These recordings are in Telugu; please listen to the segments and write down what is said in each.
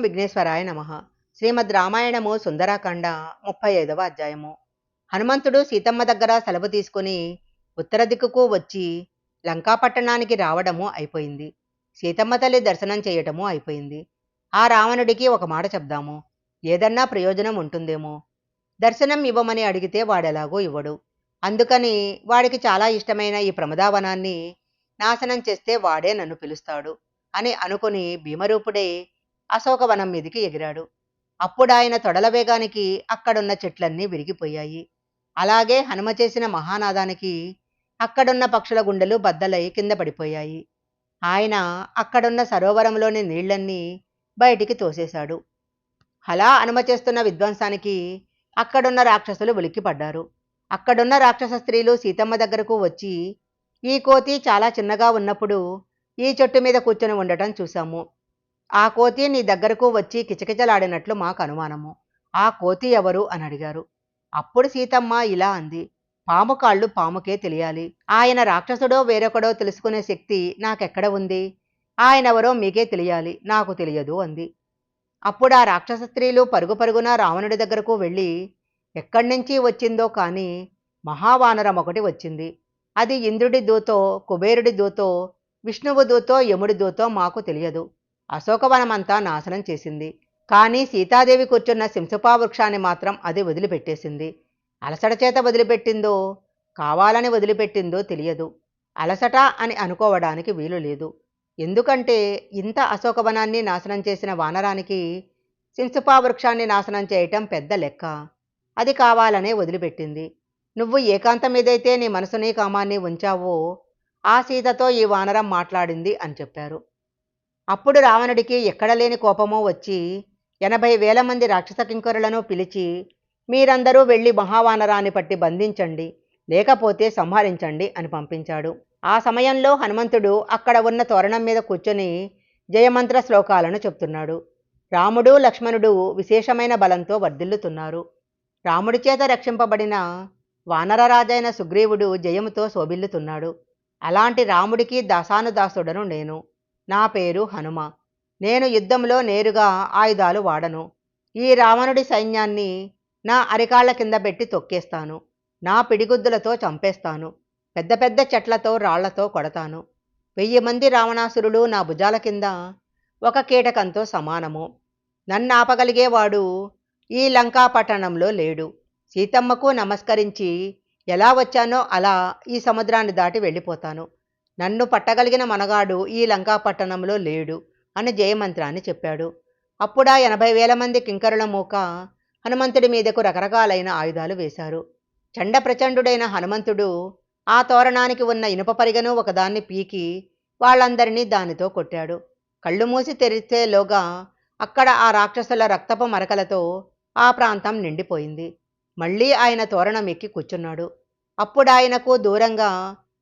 విఘ్నేశ్వరాయ నమః. శ్రీమద్ రామాయణము సుందరాకాండ 35వ అధ్యాయము. హనుమంతుడు సీతమ్మ దగ్గర సెలవు తీసుకుని ఉత్తర దిక్కుకు వచ్చి లంకాపట్టణానికి రావడము అయిపోయింది. సీతమ్మ తల్లి దర్శనం చేయటము అయిపోయింది. ఆ రావణుడికి ఒక మాట చెప్దాము, ఏదన్నా ప్రయోజనం ఉంటుందేమో. దర్శనం ఇవ్వమని అడిగితే వాడెలాగో ఇవ్వడు. అందుకని వాడికి చాలా ఇష్టమైన ఈ ప్రమదావనాన్ని నాశనం చేస్తే వాడే నన్ను పిలుస్తాడు అని అనుకుని భీమరూపుడే అశోకవనం మీదికి ఎగిరాడు. అప్పుడాయన తొడల వేగానికి అక్కడున్న చెట్లన్నీ విరిగిపోయాయి. అలాగే హనుమ చేసిన మహానాదానికి అక్కడున్న పక్షుల గుండెలు బద్దలై కింద పడిపోయాయి. ఆయన అక్కడున్న సరోవరంలోని నీళ్లన్నీ బయటికి తోసేశాడు. అలా హనుమ చేస్తున్న విధ్వంసానికి అక్కడున్న రాక్షసులు ఉలిక్కిపడ్డారు. అక్కడున్న రాక్షస స్త్రీలు సీతమ్మ దగ్గరకు వచ్చి, ఈ కోతి చాలా చిన్నగా ఉన్నప్పుడు ఈ చెట్టు మీద కూర్చొని ఉండటం చూశాము. ఆ కోతి నీ దగ్గరకు వచ్చి కిచకిచలాడినట్లు మాకు అనుమానము. ఆ కోతి ఎవరు అని అడిగారు. అప్పుడు సీతమ్మ ఇలా అంది, పాము కాళ్ళు పాముకే తెలియాలి. ఆయన రాక్షసుడో వేరొకడో తెలుసుకునే శక్తి నాకెక్కడ ఉంది? ఆయనెవరో మీకే తెలియాలి, నాకు తెలియదు అంది. అప్పుడు ఆ రాక్షస స్త్రీలు పరుగు పరుగున రావణుడి దగ్గరకు వెళ్ళి, ఎక్కడి నుంచి వచ్చిందో కానీ మహావానరం ఒకటి వచ్చింది. అది ఇంద్రుడి దూతో, కుబేరుడి దూతో, విష్ణువు దూతో, యముడి దూతో మాకు తెలియదు. అశోకవనమంతా నాశనం చేసింది. కానీ సీతాదేవి కూర్చున్న సింసపా వృక్షాన్ని మాత్రం అది వదిలిపెట్టేసింది. అలసట చేత వదిలిపెట్టిందో కావాలని వదిలిపెట్టిందో తెలియదు. అలసట అని అనుకోవడానికి వీలు లేదు. ఎందుకంటే ఇంత అశోకవనాన్ని నాశనం చేసిన వానరానికి సింసపా వృక్షాన్ని నాశనం చేయటం పెద్ద లెక్క. అది కావాలనే వదిలిపెట్టింది. నువ్వు ఏకాంతం మీదైతే నీ మనసుని కామాన్ని ఉంచావో ఆ సీతతో ఈ వానరం మాట్లాడింది అని చెప్పారు. అప్పుడు రావణుడికి ఎక్కడలేని కోపమో వచ్చి 80,000 మంది రాక్షస కింకరులను పిలిచి, మీరందరూ వెళ్ళి మహావానరాన్ని పట్టి బంధించండి, లేకపోతే సంహరించండి అని పంపించాడు. ఆ సమయంలో హనుమంతుడు అక్కడ ఉన్న తోరణం మీద కూర్చొని జయమంత్ర శ్లోకాలను చెప్తున్నాడు. రాముడు లక్ష్మణుడు విశేషమైన బలంతో వర్ధిల్లుతున్నారు. రాముడి చేత రక్షింపబడిన వానరరాజైన సుగ్రీవుడు జయముతో శోభిల్లుతున్నాడు. అలాంటి రాముడికి దాసానుదాసుడను నేను. నా పేరు హనుమ. నేను యుద్ధంలో నేరుగా ఆయుధాలు వాడను. ఈ రావణుడి సైన్యాన్ని నా అరికాళ్ల కింద పెట్టి తొక్కేస్తాను. నా పిడిగుద్దులతో చంపేస్తాను. పెద్ద పెద్ద చెట్లతో రాళ్లతో కొడతాను. 1000 మంది రావణాసురులు నా భుజాల కింద ఒక కీటకంతో సమానము. నన్నాపగలిగేవాడు ఈ లంకాపట్టణంలో లేడు. సీతమ్మకు నమస్కరించి ఎలా వచ్చానో అలా ఈ సముద్రాన్ని దాటి వెళ్ళిపోతాను. నన్ను పట్టగలిగిన మనగాడు ఈ లంకాపట్టణంలో లేడు అని జయమంత్రాన్ని చెప్పాడు. అప్పుడా 80,000 మంది కింకరుల మూక హనుమంతుడి మీదకు రకరకాలైన ఆయుధాలు వేశారు. చండ ప్రచండుడైన హనుమంతుడు ఆ తోరణానికి ఉన్న ఇనుప పరిగను ఒకదాన్ని పీకి వాళ్ళందరినీ దానితో కొట్టాడు. కళ్ళు మూసి తెరిచేలోగా అక్కడ ఆ రాక్షసుల రక్తపు మరకలతో ఆ ప్రాంతం నిండిపోయింది. మళ్ళీ ఆయన తోరణం ఎక్కి కూర్చున్నాడు. అప్పుడాయనకు దూరంగా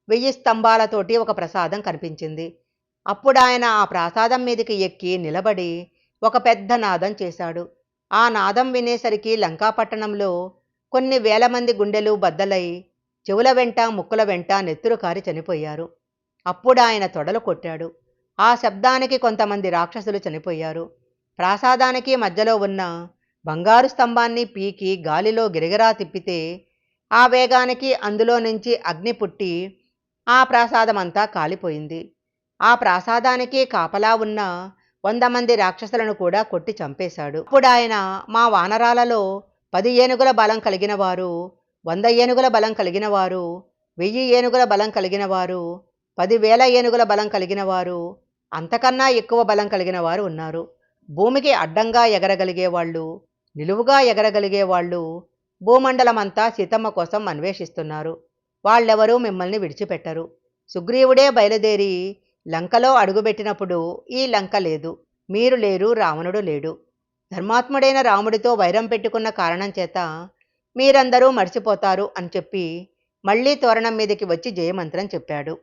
1000 స్తంభాలతోటి ఒక ప్రసాదం కనిపించింది. అప్పుడాయన ఆ ప్రాసాదం మీదకి ఎక్కి నిలబడి ఒక పెద్ద నాదం చేశాడు. ఆ నాదం వినేసరికి లంకాపట్టణంలో కొన్ని వేల మంది గుండెలు బద్దలై చెవుల వెంట ముక్కుల వెంట నెత్తురు కారి చనిపోయారు. అప్పుడాయన తొడలు కొట్టాడు. ఆ శబ్దానికి కొంతమంది రాక్షసులు చనిపోయారు. ప్రాసాదానికి మధ్యలో ఉన్న బంగారు స్తంభాన్ని పీకి గాలిలో గిరగిరా తిప్పితే ఆ వేగానికి అందులో నుంచి అగ్ని పుట్టి ఆ ప్రాసాదమంతా కాలిపోయింది. ఆ ప్రాసాదానికి కాపలా ఉన్న 100 మంది రాక్షసులను కూడా కొట్టి చంపేశాడు. అప్పుడు ఆయన, మా వానరాలలో 10 ఏనుగుల బలం కలిగిన వారు, 100 ఏనుగుల బలం కలిగిన వారు, 1000 ఏనుగుల బలం కలిగిన వారు, 10,000 ఏనుగుల బలం కలిగిన వారు, అంతకన్నా ఎక్కువ బలం కలిగిన వారు ఉన్నారు. భూమికి అడ్డంగా ఎగరగలిగేవాళ్ళు, నిలువుగా ఎగరగలిగేవాళ్ళు భూమండలమంతా సీతమ్మ కోసం అన్వేషిస్తున్నారు. వాళ్ళెవరూ మిమ్మల్ని విడిచిపెట్టరు. సుగ్రీవుడే బయలుదేరి లంకలో అడుగుపెట్టినప్పుడు ఈ లంక లేదు, మీరు లేరు, రావణుడు లేడు. ధర్మాత్ముడైన రాముడితో వైరం పెట్టుకున్న కారణం చేత మీరందరూ మర్చిపోతారు అని చెప్పి మళ్ళీ తోరణం మీదకి వచ్చి జయమంత్రం చెప్పాడు.